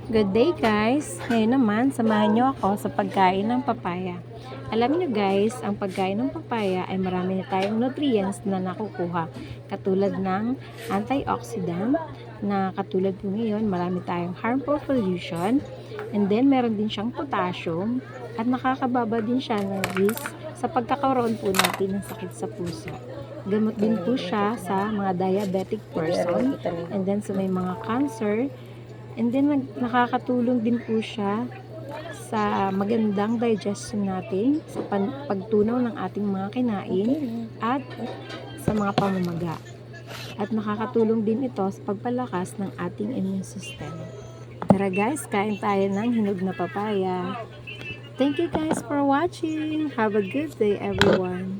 Good day guys! Ngayon naman, samahan nyo ako sa pagkain ng papaya. Alam nyo guys, ang pagkain ng papaya ay marami na tayong nutrients na nakukuha. Katulad ng antioxidant, na katulad po ngayon, marami tayong harmful pollution. And then, meron din siyang potassium at nakakababa din siya ng risk sa pagkakaroon po natin ng sakit sa puso. Gamot din po siya sa mga diabetic person and then sa may mga cancer. And then, nakakatulong din po siya sa magandang digestion natin, sa pagtunaw ng ating mga kinain, at sa mga pamamaga. At nakakatulong din ito sa pagpalakas ng ating immune system. Tara guys, kain tayo ng hinog na papaya. Thank you guys for watching. Have a good day everyone.